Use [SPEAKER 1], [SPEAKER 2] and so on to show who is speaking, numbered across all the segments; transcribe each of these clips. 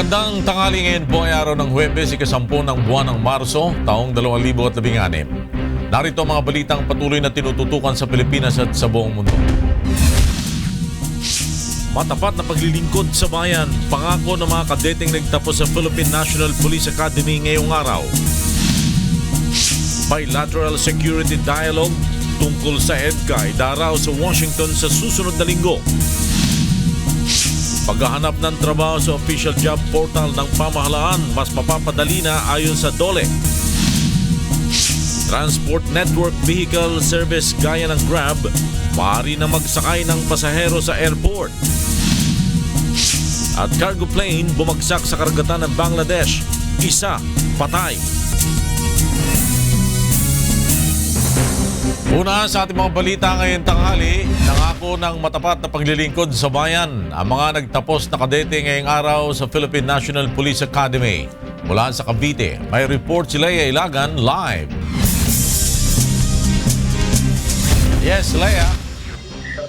[SPEAKER 1] Magandang tanghali, ngayon po ay araw ng Huwebes, ika-10 ng buwan ng Marso, taong 2016. Narito ang mga balitang patuloy na tinututukan sa Pilipinas at sa buong mundo. Matapat na paglilingkod sa bayan, pangako ng mga kadeteng nagtapos sa Philippine National Police Academy ngayong araw. Bilateral Security Dialogue tungkol sa EDCA idaraw sa Washington sa susunod na linggo. Paghahanap ng trabaho sa official job portal ng pamahalaan mas mapapadali na ayon sa DOLE. Transport Network Vehicle Service gaya ng Grab, maaari na magsakay ng pasahero sa airport. At cargo plane bumagsak sa karagatan ng Bangladesh, isa patay. Una sa ating mga balita ngayon tanghali, nangako ng matapat na paglilingkod sa bayan ang mga nagtapos na kadete ngayong araw sa Philippine National Police Academy. Mula sa Cavite, may report si Leia Ilagan live. Yes, Leia.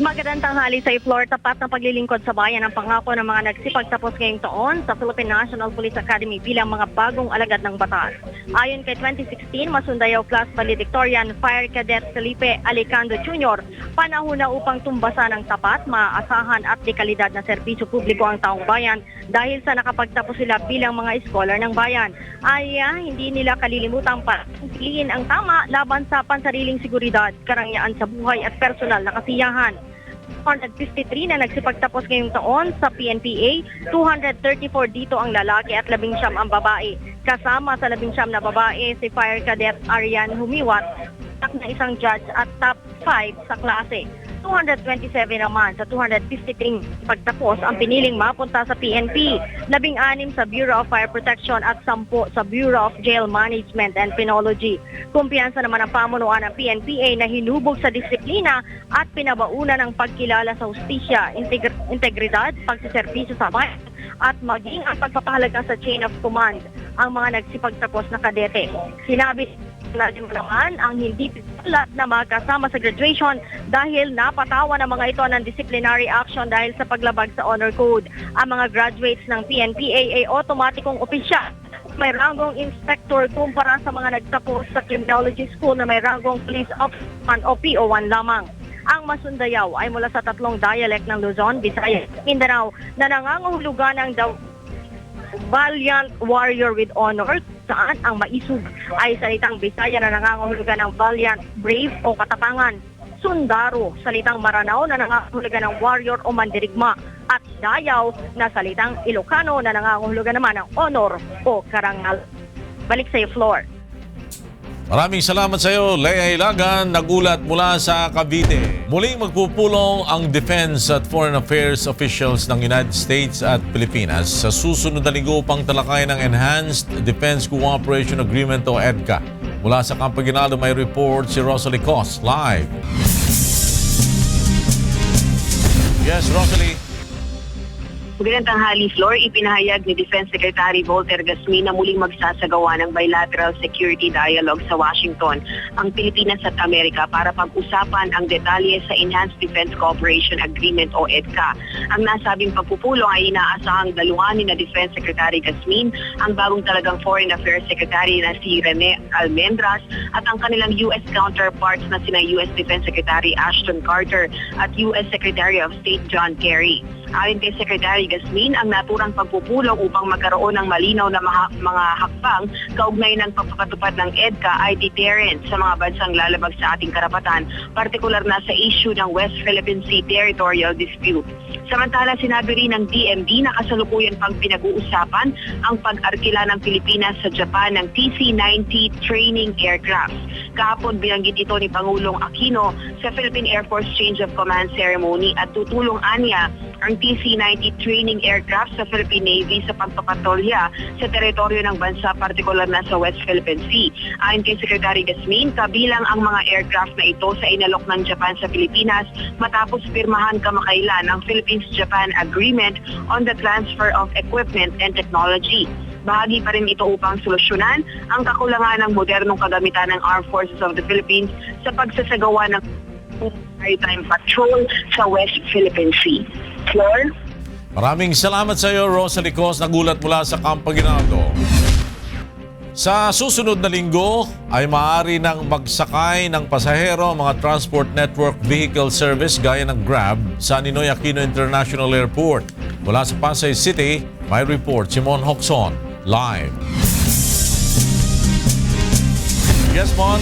[SPEAKER 2] Magandang tanghali sa floor. Tapat na paglilingkod sa bayan ang pangako ng mga nagsipagtapos ngayong taon sa Philippine National Police Academy bilang mga bagong alagad ng batas. Ayon kay 2016 Masundayaw Class Valedictorian Fire Cadet Felipe Alicando Jr., panahon na upang tumbasan ng tapat, maaasahan at dekalidad na serbisyo publiko ang taong bayan dahil sa nakapagtapos sila bilang mga scholar ng bayan. Hindi nila kalilimutang piliin ang tama laban sa pansariling seguridad, karangyaan sa buhay at personal na kasiyahan. 153 na nagsipagtapos ngayong taon sa PNPA, 234 dito ang lalaki at 19 ang babae. Kasama sa 19 na babae si Fire Cadet Arian Humiwat, na isang judge at top 5 sa klase. 227 naman sa 253 pagtapos ang piniling mapunta sa PNP, 16 sa Bureau of Fire Protection at 10 sa Bureau of Jail Management and Penology. Kumpiyansa naman ang pamunuan ng PNPA na hinubog sa disiplina at pinabauna ng pagkilala sa hustisya, integridad, pagsiservisyo sa bayan at maging ang pagpapahalaga sa chain of command ang mga nagsipagtapos na kadete. Sinabi naman ang hindi pinulat na makasama sa graduation dahil napatawa ng mga ito ng disciplinary action dahil sa paglabag sa honor code. Ang mga graduates ng PNPA ay otomatikong opisyal. May ranggong inspector kumpara sa mga nagtapos sa criminology school na may ranggong police officer o PO1 lamang. Ang Masundayaw ay mula sa 3 dialect ng Luzon, Visayas, Mindanao na nangangahulugan ng Valiant Warrior with Honor, saan ang maisug ay salitang Bisaya na nangangahulugan ng Valiant, Brave o Katapangan. Sundaro, salitang Maranao na nangangahulugan ng Warrior o Mandirigma. At Dayaw na salitang Ilocano na nangangahulugan naman ng Honor o Karangal. Balik sa floor.
[SPEAKER 1] Maraming salamat sa iyo, Leia Ilagan, nagulat mula sa Cavite. Muling magpupulong ang Defense at Foreign Affairs officials ng United States at Pilipinas sa susunod na linggo upang talakayan ng Enhanced Defense Cooperation Agreement o EDCA. Mula sa Campo Aguinaldo may report si Rosalie Cos, live. Yes, Rosalie.
[SPEAKER 3] Magandang tanghali, Flor. Ipinahayag ni Defense Secretary Volter Gasmin na muling magsasagawa ng bilateral security dialogue sa Washington ang Pilipinas at Amerika para pag-usapan ang detalye sa Enhanced Defense Cooperation Agreement o EDCA. Ang nasabing pagpupulong ay inaasahang daluhanin na Defense Secretary Gasmin, ang bagong talagang Foreign Affairs Secretary na si Rene Almendras at ang kanilang U.S. counterparts na sina U.S. Defense Secretary Ashton Carter at U.S. Secretary of State John Kerry. Ayon kay Secretary Gasmin, ang naturang pagpupulong upang magkaroon ng malinaw na mga hakbang kaugnay ng pagpapatupad ng EDCA ay deterrent sa mga bansang lalabag sa ating karapatan, partikular na sa issue ng West Philippine Sea Territorial Dispute. Samantala, sinabi rin ng DMD na kasalukuyan pang pinag-uusapan ang pag-arkila ng Pilipinas sa Japan ng TC-90 training aircraft. Kahapon binanggit ito ni Pangulong Aquino sa Philippine Air Force Change of Command Ceremony at tutulong anya ang TC-90 training aircraft sa Philippine Navy sa pagpapatrolya sa teritoryo ng bansa, partikular na sa West Philippine Sea. Ayon kay Secretary Gasmin, kabilang ang mga aircraft na ito sa inalok ng Japan sa Pilipinas matapos pirmahan kamakailan ang Philippines-Japan Agreement on the Transfer of Equipment and Technology. Bahagi pa rin ito upang solusyonan ang kakulangan ng modernong kagamitan ng Armed Forces of the Philippines sa pagsasagawa ng maritime patrol sa West Philippine Sea. Floor?
[SPEAKER 1] Maraming salamat sa iyo, Rosalie Cos, nagulat mula sa Campo Aguinaldo. Sa susunod na linggo ay maaari nang magsakay ng pasahero ang mga Transport Network Vehicle Service gaya ng Grab sa Ninoy Aquino International Airport. Mula sa Pasay City, may report si Mon Hocson, live. Yes, Mon?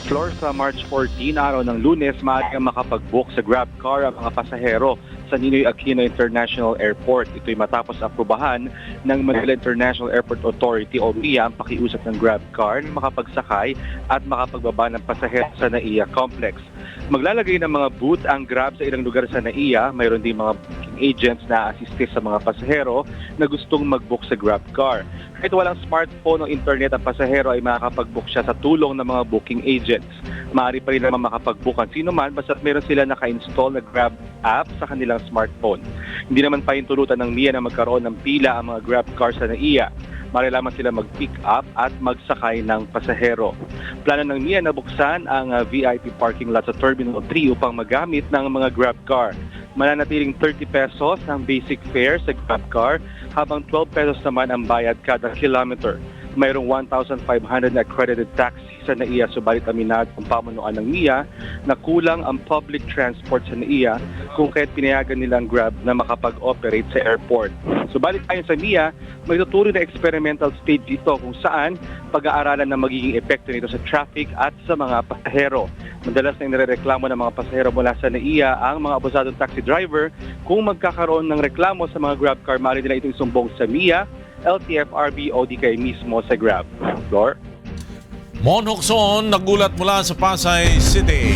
[SPEAKER 4] Floor, sa March 14, araw ng Lunes, maaari kang makapag-book sa Grab car ang mga pasahero sa Ninoy Aquino International Airport. Ito'y matapos aprubahan ng Manila International Airport Authority o MIA ang pakiusap ng Grab car na makapagsakay at makapagbaba ng pasahero sa NAIA Complex. Maglalagay ng mga booth ang Grab sa ilang lugar sa NAIA. Mayroon din mga booking agents na assist sa mga pasahero na gustong mag-book sa Grab car. Kahit walang smartphone o internet ang pasahero ay makakapag-book siya sa tulong ng mga booking agents. Maaari pa rin naman makapag-book ang sino man basta meron sila naka-install na Grab app sa kanilang smartphone. Hindi naman pahintulutan ng MIA na magkaroon ng pila ang mga Grab cars sa NAIA. Maaari lamang sila mag-pick up at magsakay ng pasahero. Plano ng MIA na buksan ang VIP parking lot sa Terminal 3 upang magamit ng mga Grab car. Mananatiling 30 pesos ang basic fare sa Grab car habang 12 pesos naman ang bayad kada kilometer. Mayroong 1,500 na accredited taxi sa NAIA, subalit aminado ang pamunuan ng MIA na kulang ang public transport sa NAIA kung kaya't pinayagan nilang Grab na makapag-operate sa airport. Subalit ayon sa MIA, may tuturi na experimental stage dito kung saan pag-aaralan ng magiging epekto nito sa traffic at sa mga pasahero. Madalas na inireklamo ng mga pasahero mula sa NAIA ang mga abusadong taxi driver. Kung magkakaroon ng reklamo sa mga Grab car, maaari nila itong isumbong sa MIA, LTFRB o di kay mismo sa Grab. Floor?
[SPEAKER 1] Mon Hocson, nagulat mula sa Pasay City.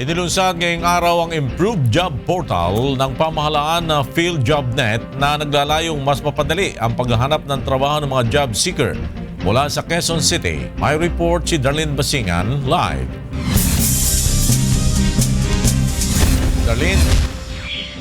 [SPEAKER 1] Inilunsad ngayong araw ang Improved Job Portal ng pamahalaan na PhilJobNet na naglalayong mas mapadali ang paghahanap ng trabaho ng mga job seeker. Mula sa Quezon City, may report si Darlene Basingan, live. Darlene?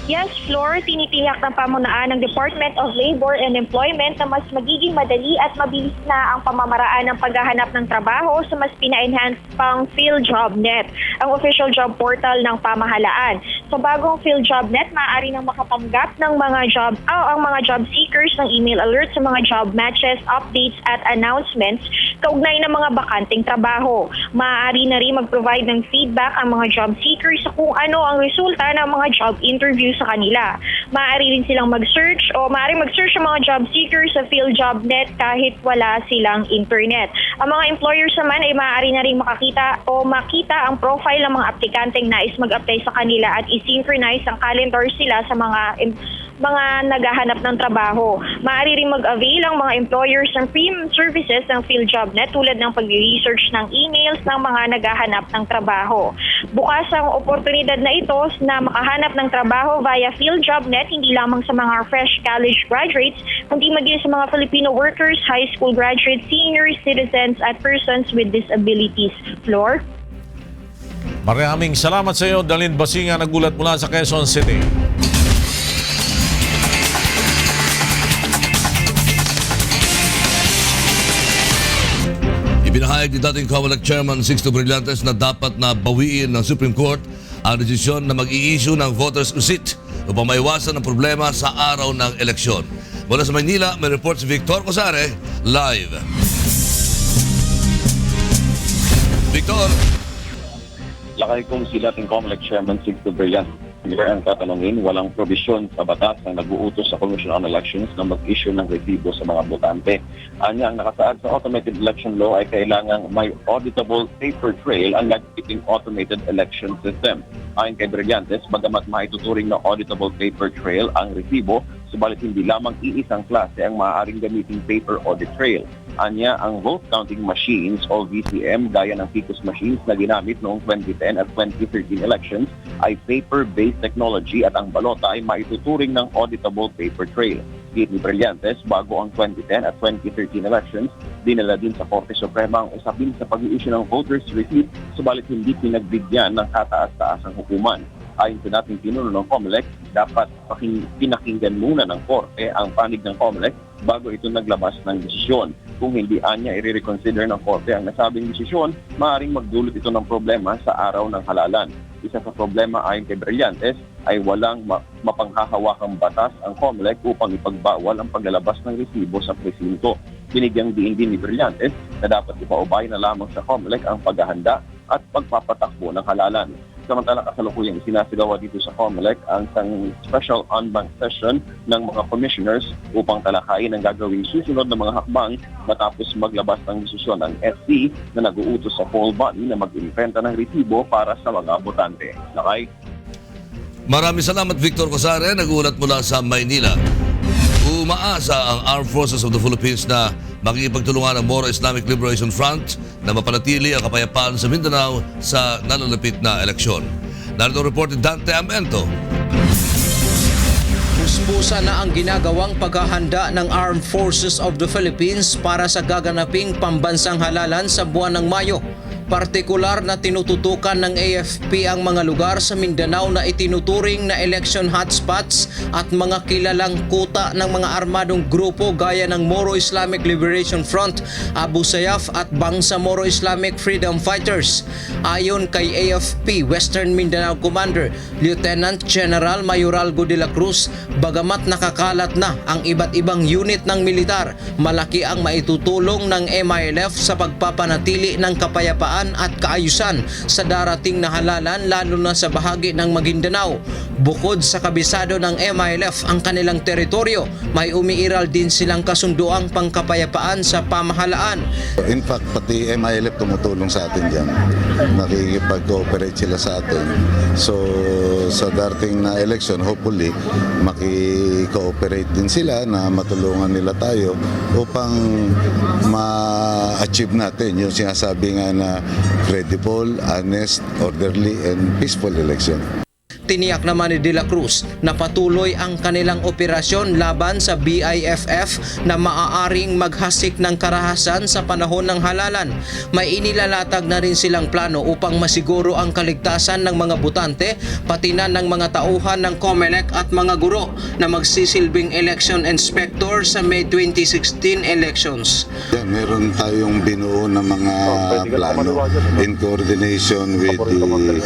[SPEAKER 5] Yes, Floor, tinitiyak ng pamunaan ng Department of Labor and Employment na mas magiging madali at mabilis na ang pamamaraan ng paghahanap ng trabaho sa mas pina-enhance pang PhilJobNet, ang official job portal ng pamahalaan. Sa bagong PhilJobNet, maaari nang makatanggap ng ang mga job seekers ng email alert sa mga job matches, updates at announcements kaugnay ng mga bakanting trabaho. Maaari na rin mag-provide ng feedback ang mga job seekers sa kung ano ang resulta ng mga job interviews sa kanila. Maaari rin silang mag-search o maaari mag-search ang mga job seekers sa PhilJobNet kahit wala silang internet. Ang mga employers naman ay maaari na rin makita ang profile ng mga aplikanteng nais mag-apply sa kanila at i-synchronize ang calendar sila sa mga naghahanap ng trabaho. Maaari rin mag-avail ang mga employers ng premium services ng PhilJobNet tulad ng pag-research ng emails ng mga naghahanap ng trabaho. Bukas ang oportunidad na ito na makahanap ng trabaho via PhilJobNet hindi lamang sa mga fresh college graduates, kundi maging sa mga Filipino workers, high school graduates, senior citizens at persons with disabilities. Floor?
[SPEAKER 1] Maraming salamat sa iyo, Darlene Basingan, nagulat mula sa Quezon City.
[SPEAKER 6] Ibinahayag ni dating COMELEC Chairman Sixto Brillantes na dapat na bawiin ng Supreme Court ang desisyon na mag-i-issue ng voters receipt upang maiwasan ang problema sa araw ng eleksyon. Mula sa Maynila, may report si Victor Cosare, live. Victor.
[SPEAKER 7] Lakay kong si dating COMELEC Chairman Sixto Brillantes. Here ang tatanungin, walang probisyon sa batas na nag-uutos sa Commission on Elections na mag-issue ng resibo sa mga botante. Anya, ang nakasaad sa automated election law ay kailangang may auditable paper trail ang nagtiting automated election system. Ayon kay Brillantes, bagamat maituturing na auditable paper trail ang resibo, subalit hindi lamang iisang klase ang maaaring gamiting paper audit trail. Anya, ang vote counting machines o VCM gaya ng PICOS machines na ginamit noong 2010 at 2013 elections ay paper-based technology at ang balota ay maituturing ng auditable paper trail. Git ni Brillantes, bago ang 2010 at 2013 elections, dinala din sa Korte Suprema ang usapin sa pag-i-issue ng voters receipt, subalit hindi pinagbigyan ng kataas-taasang hukuman. Ayon sa dating pinuno ng COMELEC, dapat pinakinggan muna ng Korte ang panig ng COMELEC bago ito naglabas ng desisyon. Kung hindi anya i-reconsider ng Korte ang nasabing desisyon, maaaring magdulot ito ng problema sa araw ng halalan. Isa sa problema ayon kay Brillantes, ay walang mapanghahawakang batas ang COMELEC upang ipagbawal ang paglalabas ng resibo sa presinto. Binigyang diin din ni Brillantes na dapat ipaubay na lamang sa COMELEC ang paghahanda at pagpapatakbo ng halalan. Samantala, kasalukuyang sinasigawa dito sa COMELEC ang isang special on-bank session ng mga commissioners upang talakayin ang gagawing susunod na mga hakbang matapos maglabas ng desisyon ng SC na nag-uutos sa poll body na mag-impenta ng resibo para sa mga botante. Lakay.
[SPEAKER 6] Maraming salamat, Victor Cosare, nagulat mula sa Maynila. Umaasa ang Armed Forces of the Philippines na makikipagtulungan ang Moro Islamic Liberation Front na mapanatili ang kapayapaan sa Mindanao sa nalalapit na eleksyon. Narito ang report ni Dante Amento.
[SPEAKER 8] Puspusa na ang ginagawang paghahanda ng Armed Forces of the Philippines para sa gaganaping pambansang halalan sa buwan ng Mayo. Partikular na tinututukan ng AFP ang mga lugar sa Mindanao na itinuturing na election hotspots at mga kilalang kuta ng mga armadong grupo gaya ng Moro Islamic Liberation Front, Abu Sayyaf at Bangsamoro Islamic Freedom Fighters. Ayon kay AFP Western Mindanao Commander Lieutenant General Mayoralgo de la Cruz, bagamat nakakalat na ang iba't ibang unit ng militar, malaki ang maitutulong ng MILF sa pagpapanatili ng kapayapaan at kaayusan sa darating na halalan, lalo na sa bahagi ng Maguindanao. Bukod sa kabisado ng MILF ang kanilang teritoryo, may umiiral din silang kasunduang pangkapayapaan sa pamahalaan.
[SPEAKER 9] In fact, pati MILF tumutulong sa atin dyan. Nakikipag-cooperate sila sa atin. So, sa darating na election, hopefully, makikooperate din sila na matulungan nila tayo upang ma-achieve natin yung sinasabi nga na credible, honest, orderly, and peaceful election.
[SPEAKER 8] Tiniyak naman ni De La Cruz na patuloy ang kanilang operasyon laban sa BIFF na maaaring maghasik ng karahasan sa panahon ng halalan. May inilalatag na rin silang plano upang masiguro ang kaligtasan ng mga botante, pati na ng mga tauhan ng COMELEC at mga guro na magsisilbing election inspector sa May 2016 elections.
[SPEAKER 9] Yeah, meron tayong binuo na mga plano in coordination with the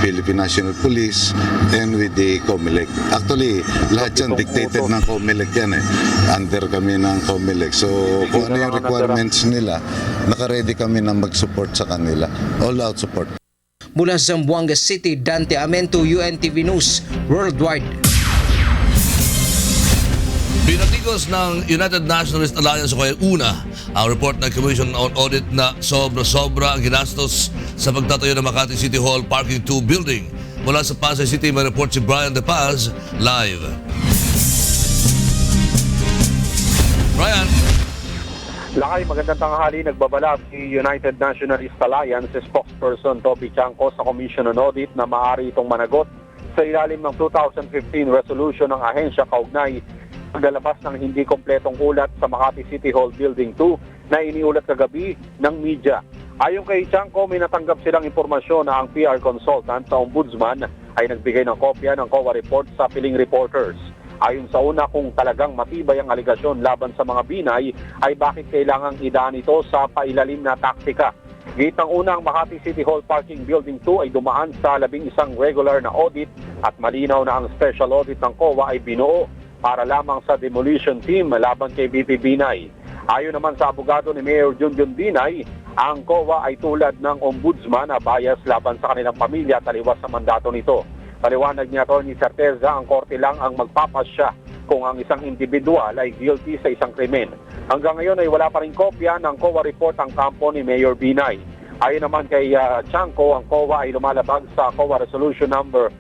[SPEAKER 9] Philippine National Police and with the COMELEC. Actually, lahat yan dictated ng COMELEC yan eh. Under kami ng COMELEC. So, kung ano yung requirements nila, naka-ready kami na mag-support sa kanila. All-out support.
[SPEAKER 8] Mula sa Zamboanga City, Dante Amento, UNTV News Worldwide.
[SPEAKER 6] Pinatigos ng United Nationalist Alliance o kaya UNA ang report ng Commission on Audit na sobra-sobra ang ginastos sa pagtatayo ng Makati City Hall Parking 2 building. Mula sa Pasay City, may report si Brian De Paz, live. Brian.
[SPEAKER 4] Lakay, magandang tanghali. Nagbabala si United Nationalist Alliance spokesperson Toby Chanco sa Commission on Audit na maaari itong managot sa ilalim ng 2015 resolution ng ahensya kaugnay paglalabas ng hindi kompletong ulat sa Makati City Hall Building 2 na iniulat kagabi ng media. Ayon kay Chanco, may natanggap silang impormasyon na ang PR consultant sa Ombudsman ay nagbigay ng kopya ng COA report sa piling reporters. Ayon sa una, kung talagang matibay ang aligasyon laban sa mga binay, ay bakit kailangang idaan ito sa pailalim na taktika? Gitang unang Makati City Hall Parking Building 2 ay dumaan sa 11 regular na audit at malinaw na ang special audit ng COA ay binuo para lamang sa demolition team laban kay BP Binay. Ayon naman sa abogado ni Mayor Junjun Binay, ang COA ay tulad ng ombudsman na bias laban sa kanilang pamilya taliwas sa mandato nito. Paliwanag ni Atty. Certeza, ang korte lang ang magpapasya kung ang isang individual ay guilty sa isang krimen. Hanggang ngayon ay wala pa rin kopya ng COA report ang kampo ni Mayor Binay. Ayon naman kay Chanco, ang COA ay lumalabag sa COA Resolution number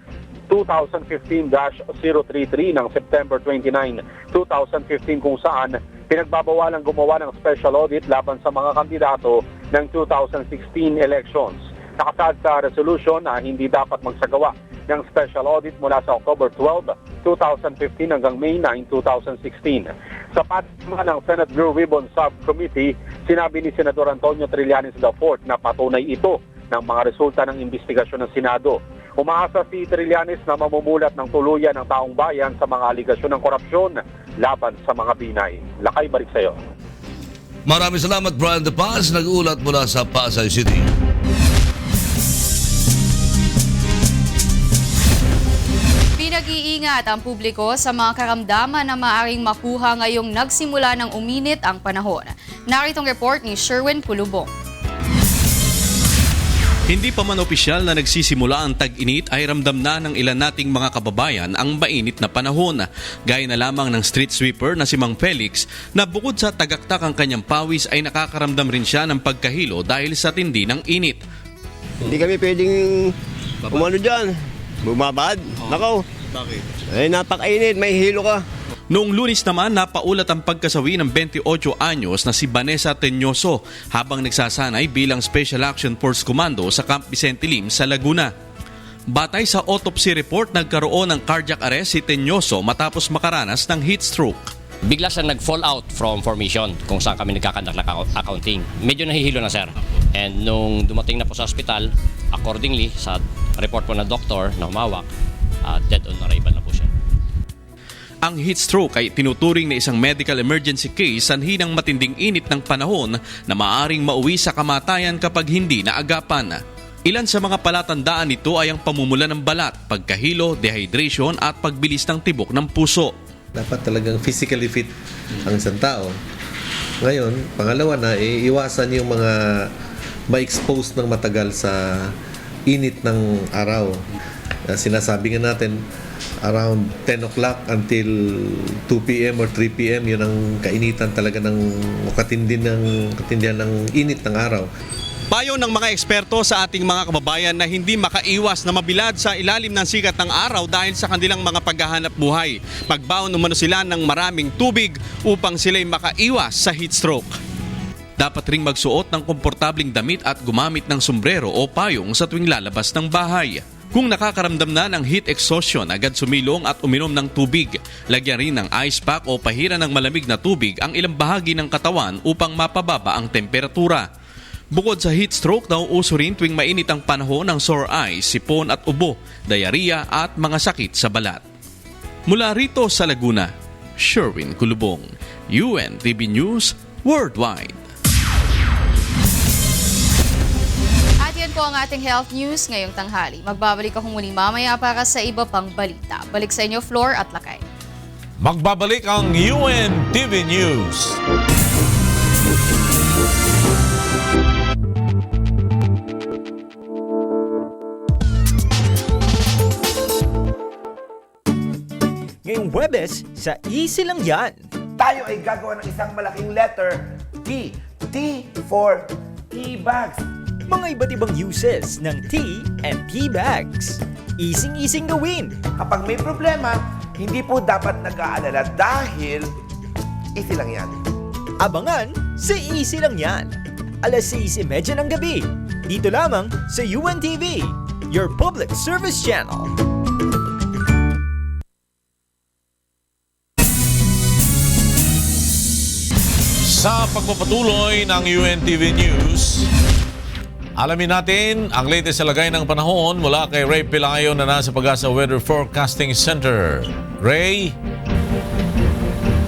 [SPEAKER 4] 2015-033 ng September 29, 2015 kung saan pinagbabawalang gumawa ng special audit laban sa mga kandidato ng 2016 elections. Nakasaad sa resolution na hindi dapat magsagawa ng special audit mula sa October 12, 2015 hanggang May 9, 2016. Sa patunay ng Senate Blue Ribbon Subcommittee, sinabi ni Senador Antonio Trillanes IV na patunay ito ng mga resulta ng investigasyon ng Senado. Umaasa si Trillanes na mamumulat ng tuluyan ng taong bayan sa mga aligasyon ng korupsyon laban sa mga binay. Lakay, balik sa iyo.
[SPEAKER 6] Maraming salamat, Brian De Paz, nag-uulat mula sa Pasay City.
[SPEAKER 10] Pinag-iingat ang publiko sa mga karamdaman na maaaring makuha ngayong nagsimula ng uminit ang panahon. Naritong report ni Sherwin Kulubong.
[SPEAKER 11] Hindi pa man opisyal na nagsisimula ang tag-init ay ramdam na ng ilan nating mga kababayan ang mainit na panahon. Gaya na lamang ng street sweeper na si Mang Felix na bukod sa tagaktak ang kanyang pawis ay nakakaramdam rin siya ng pagkahilo dahil sa tindi ng init.
[SPEAKER 12] Hindi kami pwedeng umano dyan, bumabad. Nakaw.
[SPEAKER 11] Bakit?
[SPEAKER 12] Ay napakainit, may hilo ka.
[SPEAKER 11] Noong Lunes naman, napaulat ang pagkasawi ng 28 anyos na si Vanessa Teñoso habang nagsasanay bilang Special Action Force Commando sa Camp Vicente Lim sa Laguna. Batay sa autopsy report, nagkaroon ng cardiac arrest si Teñoso matapos makaranas ng heat stroke.
[SPEAKER 13] Bigla siya nag-fall out from formation kung saan kami nagkakandak na accounting. Medyo nahihilo na, sir. And nung dumating na po sa hospital, accordingly sa report po ng doktor na humawak, dead on arrival na po siya.
[SPEAKER 11] Ang heat stroke ay tinuturing na isang medical emergency case sanhi ng matinding init ng panahon na maaaring mauwi sa kamatayan kapag hindi naagapan. Ilan sa mga palatandaan nito ay ang pamumula ng balat, pagkahilo, dehydration at pagbilis ng tibok ng puso.
[SPEAKER 14] Dapat talagang physically fit ang isang tao. Ngayon, pangalawa na, iwasan yung mga ma-expose ng matagal sa init ng araw. Sinasabi nga natin, around 10 o'clock until 2 p.m. or 3 p.m. yun ang kainitan talaga ng katindihan ng init ng araw.
[SPEAKER 11] Payo ng mga eksperto sa ating mga kababayan na hindi makaiwas na mabilad sa ilalim ng sikat ng araw dahil sa kanilang mga paghahanap buhay. Magbaon umano sila ng maraming tubig upang sila'y makaiwas sa heat stroke. Dapat ring magsuot ng komportabling damit at gumamit ng sombrero o payong sa tuwing lalabas ng bahay. Kung nakakaramdam na ng heat exhaustion, agad sumilong at uminom ng tubig. Lagyan rin ng ice pack o pahiran ng malamig na tubig ang ilang bahagi ng katawan upang mapababa ang temperatura. Bukod sa heat stroke, nauuso rin tuwing mainit ang panahon ng sore eyes, sipon at ubo, diarrhea at mga sakit sa balat. Mula rito sa Laguna, Sherwin Kulubong, UNTV News Worldwide.
[SPEAKER 10] Yan po ang ating health news ngayong tanghali. Magbabalik ako muling mamaya para sa iba pang balita. Balik sa inyo, Flor at Lakay.
[SPEAKER 1] Magbabalik ang UNTV News.
[SPEAKER 15] Ngayong Huwebes, sa Easy Lang Yan.
[SPEAKER 16] Tayo ay gagawa ng isang malaking letter T. T for tea bags.
[SPEAKER 15] Mga iba't ibang uses ng tea and tea bags. Easing gawin.
[SPEAKER 16] Kapag may problema, hindi po dapat nag-aalala dahil easy lang yan.
[SPEAKER 15] Abangan sa Easy Lang Yan. Alas 6:30 ng gabi. Dito lamang sa UNTV, your public service channel.
[SPEAKER 1] Sa pagpapatuloy ng UNTV News, alamin natin ang latest sa lagay ng panahon mula kay Ray Pelayo na nasa Pag-asa Weather Forecasting Center. Ray?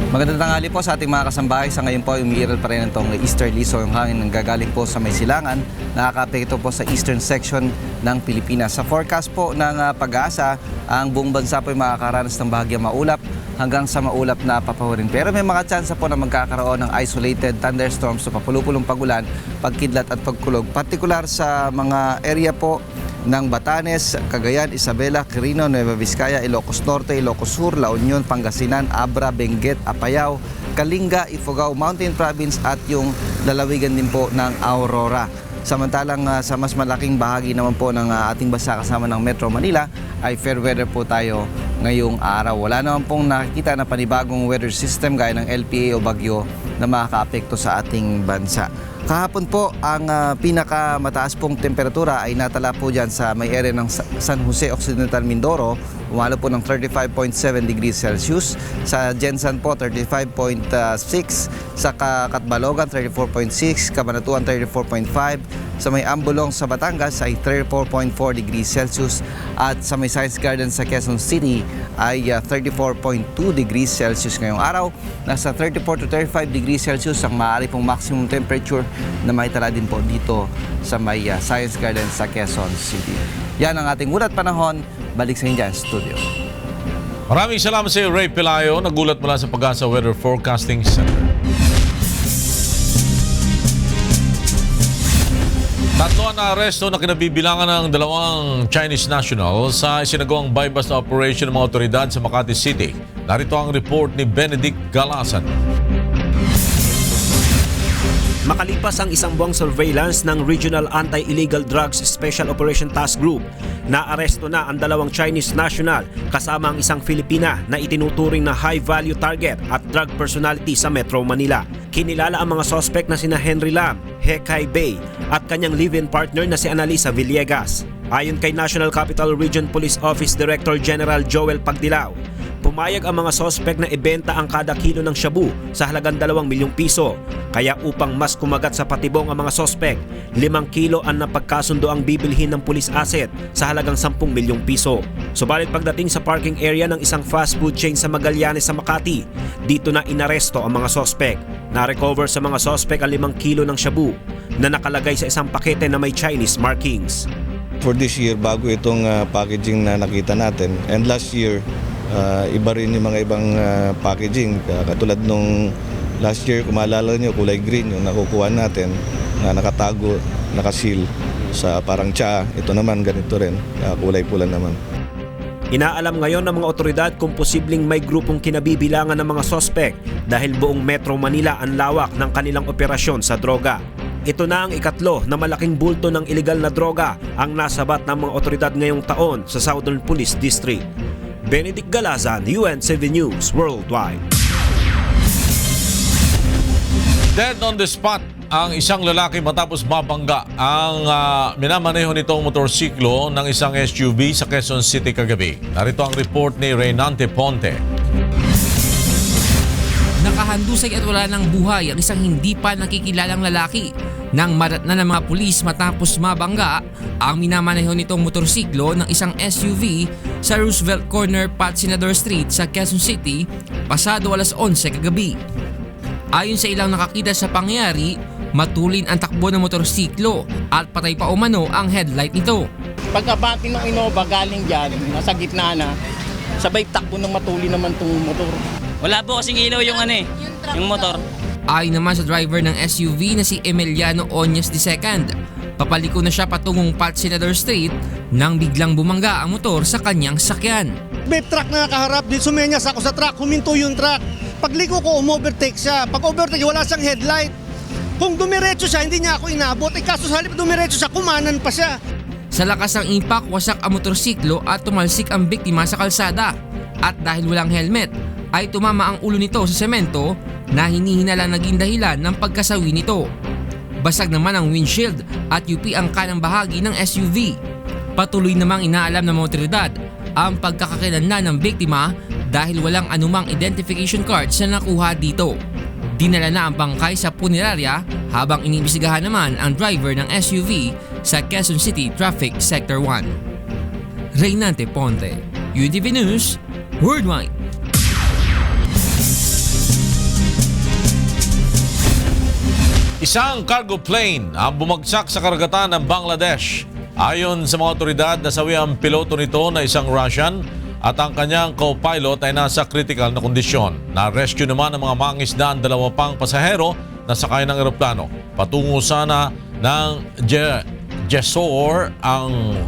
[SPEAKER 17] Magandang tanghali po sa ating mga kasambahay. Sa ngayon po, umiiral pa rin itong easterly, so yung hangin ng gagaling po sa may silangan, nakaka-apekto po sa eastern section ng Pilipinas. Sa forecast po ng Pag-asa, ang buong bansa po ay makakaranas ng bahagyang maulap hanggang sa maulap na papahurin. Pero may mga tsansa po na magkakaroon ng isolated thunderstorms o papulupulong pagulan, pagkidlat at pagkulog. Partikular sa mga area po ng Batanes, Cagayan, Isabela, Quirino, Nueva Vizcaya, Ilocos Norte, Ilocos Sur, La Union, Pangasinan, Abra, Benguet, Apayao, Kalinga, Ifugao, Mountain Province at yung lalawigan din po ng Aurora. Samantalang sa mas malaking bahagi naman po ng ating bansa kasama ng Metro Manila ay fair weather po tayo ngayong araw. Wala naman pong nakikita na panibagong weather system gaya ng LPA o bagyo na makakaapekto sa ating bansa. Kahapon po, ang pinakamataas pong temperatura ay natala po dyan sa may area ng San Jose Occidental, Mindoro. Umalo po ng 35.7 degrees Celsius. Sa Jensan po, 35.6. Sa Katbalogan, 34.6. Cabanatuan, 34.5. Sa may Ambulong sa Batangas ay 34.4 degrees Celsius. At sa may Science Garden sa Quezon City ay 34.2 degrees Celsius ngayong araw. Nasa 34 to 35 degrees Celsius ang maaari pong maximum temperature na maitala din po dito sa may Science Garden sa Quezon City. Yan ang ating ulat panahon. Balik sa inyo dyan, studio.
[SPEAKER 1] Maraming salamat sa iyo, Ray Pelayo. Nagulat mula sa Pag-asa Weather Forecasting Center. Tatlo na aresto na kinabibilangan ng dalawang Chinese national sa isinagawang bypass na operation ng mga otoridad sa Makati City. Narito ang report ni Benedict Galasan.
[SPEAKER 18] Makalipas ang isang buwang surveillance ng Regional Anti-Illegal Drugs Special Operation Task Group, naaresto na ang dalawang Chinese national kasama ang isang Filipina na itinuturing na high-value target at drug personality sa Metro Manila. Kinilala ang mga sospek na sina Henry Lam, Hekay Bay at kanyang live-in partner na si Analisa Villegas. Ayon kay National Capital Region Police Office Director General Joel Pagdilaw, pumayag ang mga sospek na ibenta ang kada kilo ng shabu sa halagang 2 milyong piso. Kaya upang mas kumagat sa patibong ang mga sospek, 5 kilo ang napagkasundo ang bibilhin ng police asset sa halagang 10 milyong piso. Subalit pagdating sa parking area ng isang fast food chain sa Magallanes sa Makati, dito na inaresto ang mga sospek. Na-recover sa mga sospek ang 5 kilo ng shabu na nakalagay sa isang pakete na may Chinese markings.
[SPEAKER 19] For this year, bago itong packaging na nakita natin, and last year, iba rin yung mga ibang packaging. Katulad nung last year, kung maalala nyo, kulay green yung nakukuha natin na nakatago, nakasil sa parang tsaa. Ito naman ganito rin, kulay pula naman.
[SPEAKER 18] Inaalam ngayon ng mga otoridad kung posibleng may grupong kinabibilangan ng mga sospek dahil buong Metro Manila ang lawak ng kanilang operasyon sa droga. Ito na ang ikatlo na malaking bulto ng ilegal na droga ang nasabat ng mga otoridad ngayong taon sa Southern Police District. Benedict Galazan, UN7 News Worldwide.
[SPEAKER 1] Dead on the spot ang isang lalaki matapos mabangga ang minamaneho nitong motorsiklo ng isang SUV sa Quezon City kagabi. Narito ang report ni Reynante Ponte.
[SPEAKER 20] Nakahandusay at wala ng buhay ang isang hindi pa nakikilalang lalaki nang madatnan ng mga pulis matapos mabangga ang minamaneho nitong motorsiklo ng isang SUV sa Roosevelt Corner, Pat Senador Street sa Quezon City pasado alas 11 kagabi. Ayon sa ilang nakakita sa pangyayari, matulin ang takbo ng motorsiklo at patay pa umano ang headlight nito.
[SPEAKER 21] Pagkabati ng Innova galing dyan, nasa gitna na, sabay takbo ng matulin naman itong motor.
[SPEAKER 22] Wala po kasing ilaw yung yung motor.
[SPEAKER 20] Ayon naman sa driver ng SUV na si Emiliano Onyes II, papaliko na siya patungong Pat Senador Street nang biglang bumangga ang motor sa kanyang sakyan.
[SPEAKER 23] May truck na nakaharap, din sumenyas ako sa truck, huminto yung truck. Pagliko ko, umovertake siya. Pag overtake, wala siyang headlight. Kung dumiretso siya, hindi niya ako inabot. Kaso sa halip dumiretso siya, kumanan pa siya.
[SPEAKER 20] Sa lakas ng impact, wasak ang motorsiklo at tumalsik ang biktima sa kalsada. At dahil walang helmet, ay tumama ang ulo nito sa semento na hinihinala naging dahilan ng pagkasawi nito. Basag naman ang windshield at UP ang kanang bahagi ng SUV. Patuloy namang inaalam ng mga otoridad ang pagkakakilanlan ng biktima dahil walang anumang identification cards na nakuha dito. Dinala na ang bangkay sa punerarya habang iniimbestigahan naman ang driver ng SUV sa Quezon City Traffic Sector 1. Reynante Ponte, UNTV News, Worldwide.
[SPEAKER 1] Isang cargo plane ang bumagsak sa karagatan ng Bangladesh. Ayon sa mga otoridad, nasawi ang piloto nito na isang Russian at ang kanyang co-pilot ay nasa critical na kondisyon. Na-rescue naman ang mga mangisda ang 2 pang pasahero na sakay ng eroplano. Patungo sana ng Jessore ang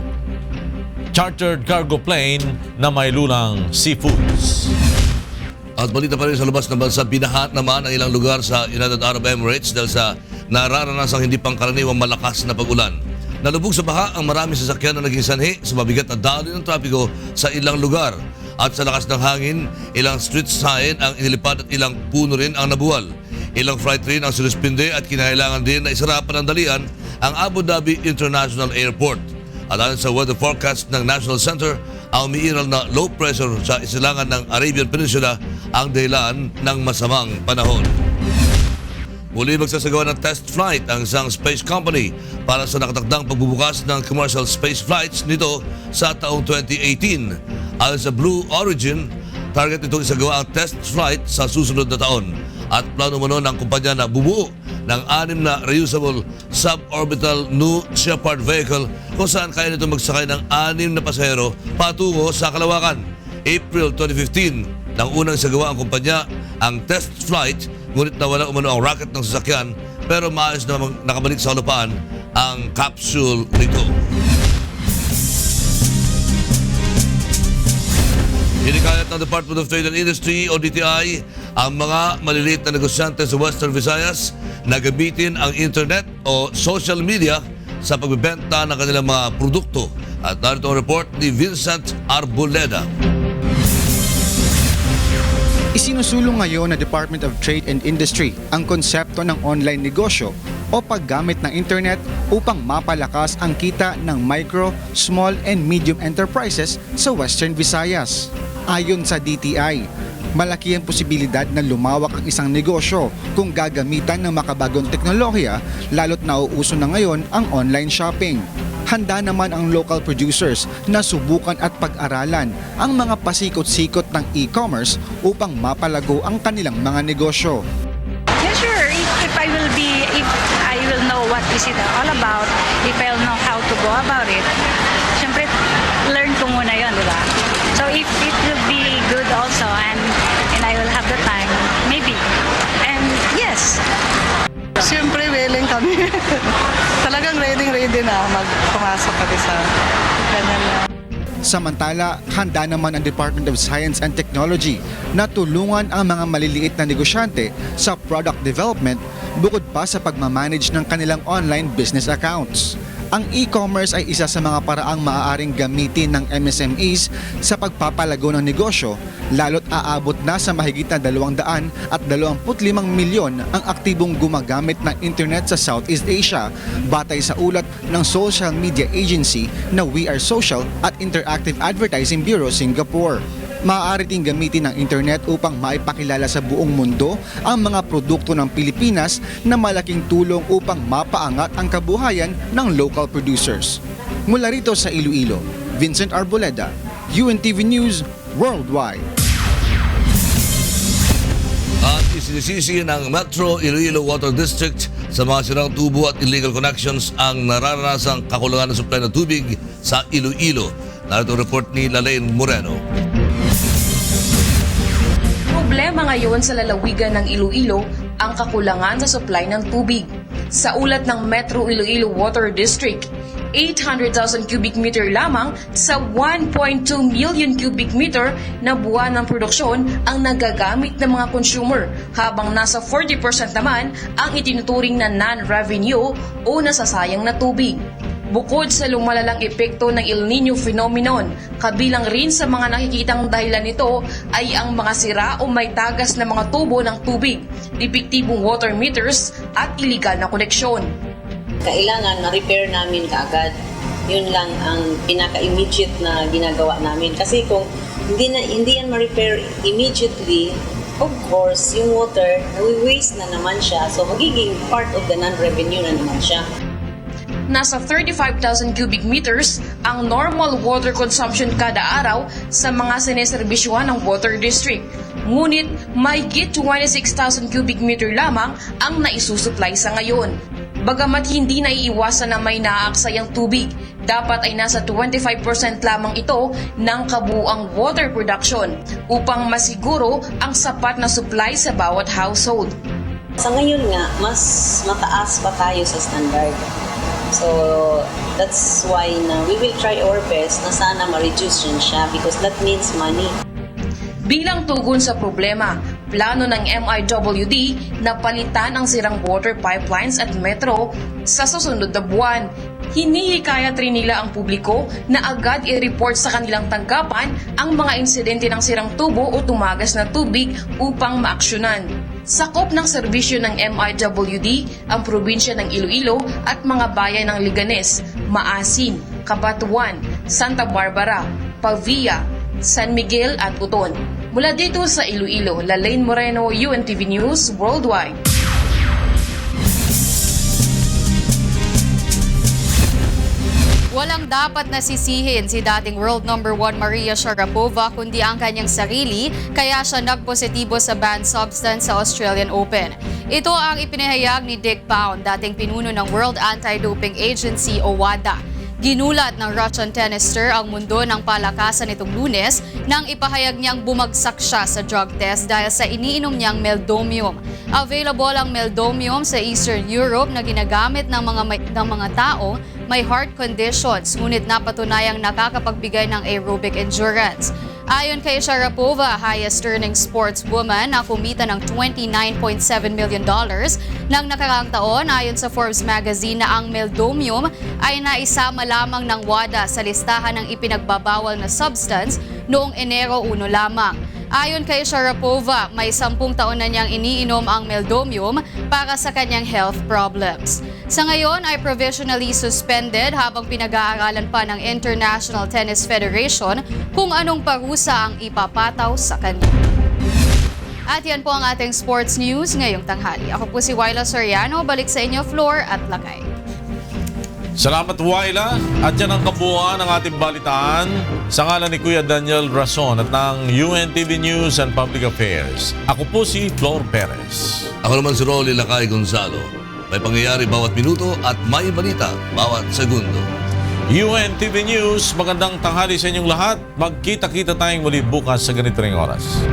[SPEAKER 1] chartered cargo plane na may lulang seafoods.
[SPEAKER 6] At balita pa rin sa labas ng bansa, binaha naman ang ilang lugar sa United Arab Emirates dahil sa nararanasang hindi pangkaraniwang malakas na pag-ulan. Nalubog sa baha ang maraming sasakyan na naging sanhi sa mabigat na daloy ng trapiko sa ilang lugar. At sa lakas ng hangin, ilang street sign ang inilipad at ilang puno rin ang nabuwal. Ilang flight rin ang sinuspinde at kinailangan din na isarapan ng dalian ang Abu Dhabi International Airport. At ayon sa weather forecast ng National Center, ang umiiral na low pressure sa isilangan ng Arabian Peninsula ang dahilan ng masamang panahon. Muli magsasagawa ng test flight ang isang space company para sa nakatakdang pagbubukas ng commercial space flights nito sa taong 2018. Ayon sa Blue Origin, target nitong isagawa ang test flight sa susunod na taon at plano mo ng kumpanya na bumuo ng 6 na reusable suborbital New Shepard vehicle kung saan kaya nito magsakay ng 6 na pasahero patungo sa kalawakan. April 2015 nang unang isagawa ang kumpanya ang test flight, ngunit nawala umano ang rocket ng sasakyan pero maayos na nakabalik sa kalupaan ang capsule nito. Hinikayat ng Department of Trade and Industry o DTI ang mga maliliit na negosyante sa Western Visayas na gamitin ang internet o social media sa pagbebenta ng kanilang mga produkto. At narito ang report ni Vincent Arboleda.
[SPEAKER 2] Isinusulong ngayon ng Department of Trade and Industry ang konsepto ng online negosyo o paggamit ng internet upang mapalakas ang kita ng micro, small and medium enterprises sa Western Visayas. Ayon sa DTI, malaki ang posibilidad na lumawak ang isang negosyo kung gagamitan ng makabagong teknolohiya lalo't nauuso na ngayon ang online shopping. Handa naman ang local producers na subukan at pag-aralan ang mga pasikot-sikot ng e-commerce upang mapalago ang kanilang mga negosyo.
[SPEAKER 3] Yeah, sure. If I will know what is it all about, if I'll know how to go about it, syempre, learn ko muna yun, di ba? So if it will be good also and I will have the time, maybe. And yes.
[SPEAKER 5] Siyempre, willing kami. Talagang ready na magpumasok kami sa ganyan na.
[SPEAKER 2] Samantala, handa naman ang Department of Science and Technology na tulungan ang mga maliliit na negosyante sa product development bukod pa sa pagmamanage ng kanilang online business accounts. Ang e-commerce ay isa sa mga paraang maaaring gamitin ng MSMEs sa pagpapalago ng negosyo, lalo't aabot na sa mahigit na 225 milyon ang aktibong gumagamit ng internet sa Southeast Asia, batay sa ulat ng social media agency na We Are Social at Interactive Advertising Bureau Singapore. Maaari ding gamitin ang internet upang maipakilala sa buong mundo ang mga produkto ng Pilipinas na malaking tulong upang mapaangat ang kabuhayan ng local producers. Mula rito sa Iloilo, Vincent Arboleda, UNTV News Worldwide.
[SPEAKER 6] At isinisisi ng Metro Iloilo Water District sa mga sirang tubo at illegal connections ang nararanasang kakulangan ng supply ng tubig sa Iloilo. Narito ang report ni Lalaine Moreno.
[SPEAKER 24] Problema ngayon sa lalawigan ng Iloilo ang kakulangan sa supply ng tubig. Sa ulat ng Metro Iloilo Water District, 800,000 cubic meter lamang sa 1.2 million cubic meter na buwan ng produksyon ang nagagamit ng mga consumer, habang nasa 40% naman ang itinuturing na non-revenue o nasasayang na tubig. Bukod sa lumalalang epekto ng El Nino phenomenon, kabilang rin sa mga nakikitang dahilan nito ay ang mga sira o may tagas na mga tubo ng tubig, depektibong water meters at iligal na koneksyon.
[SPEAKER 25] Kailangan na-repair namin kaagad. Yun lang ang pinaka-immediate na ginagawa namin. Kasi kung hindi yan ma-repair immediately, of course, yung water, nawi-waste na naman siya. So magiging part of the non-revenue na naman siya.
[SPEAKER 24] Nasa 35,000 cubic meters ang normal water consumption kada araw sa mga sineserbisyuhan ng water district. Ngunit mahigit 26,000 cubic meter lamang ang naisusupply sa ngayon. Bagamat hindi naiiwasan na may naaaksayang tubig, dapat ay nasa 25% lamang ito ng kabuuang water production upang masiguro ang sapat na supply sa bawat household.
[SPEAKER 25] Sa ngayon nga, mas mataas pa tayo sa standard. So, that's why we will try our best na sana ma-reduce yun siya because that means money.
[SPEAKER 24] Bilang tugon sa problema, plano ng MIWD na palitan ang sirang water pipelines at metro sa susunod na buwan. Hinihikayat rin nila ang publiko na agad i-report sa kanilang tanggapan ang mga insidente ng sirang tubo o tumagas na tubig upang maaksyonan. Sakop ng serbisyo ng MIWD ang probinsya ng Iloilo at mga bayan ng Liganes, Maasin, Cabanatuan, Santa Barbara, Pavia, San Miguel at Uton. Mula dito sa Iloilo, Lalaine Moreno, UNTV News Worldwide.
[SPEAKER 10] Walang dapat nasisihin si dating world number 1 Maria Sharapova kundi ang kanyang sarili, kaya siya nagpositibo sa banned substance sa Australian Open. Ito ang ipinahayag ni Dick Pound, dating pinuno ng World Anti-Doping Agency o WADA. Ginulat ng Russian tennis star ang mundo ng palakasan nitong Lunes nang ipahayag niyang bumagsak siya sa drug test dahil sa iniinom niyang meldonium. Available ang meldonium sa Eastern Europe na ginagamit ng mga tao may heart conditions, ngunit napatunayang nakakapagbigay ng aerobic endurance. Ayon kay Sharapova, highest earning sportswoman na kumita ng $29.7 million ng nakaraang taon ayon sa Forbes magazine na ang meldonium ay naisama lamang ng WADA sa listahan ng ipinagbabawal na substance noong Enero 1 lamang. Ayon kay Sharapova, may 10 taon na niyang iniinom ang meldonium para sa kanyang health problems. Sa ngayon ay provisionally suspended habang pinag-aaralan pa ng International Tennis Federation kung anong parusa ang ipapataw sa kanya. At yan po ang ating sports news ngayong tanghali. Ako po si Wyla Soriano, balik sa inyo floor at lakay.
[SPEAKER 1] Salamat, Wyla. At yan ang kabuuan ng ating balitaan sa ngalan ni Kuya Daniel Rason at ng UNTV News and Public Affairs. Ako po si Flor Perez.
[SPEAKER 6] Ako naman si Rolly Lakay Gonzalo. May pangyayari bawat minuto at may balita bawat segundo.
[SPEAKER 1] UNTV News, magandang tanghali sa inyong lahat. Magkita-kita tayong muli bukas sa ganito ring oras.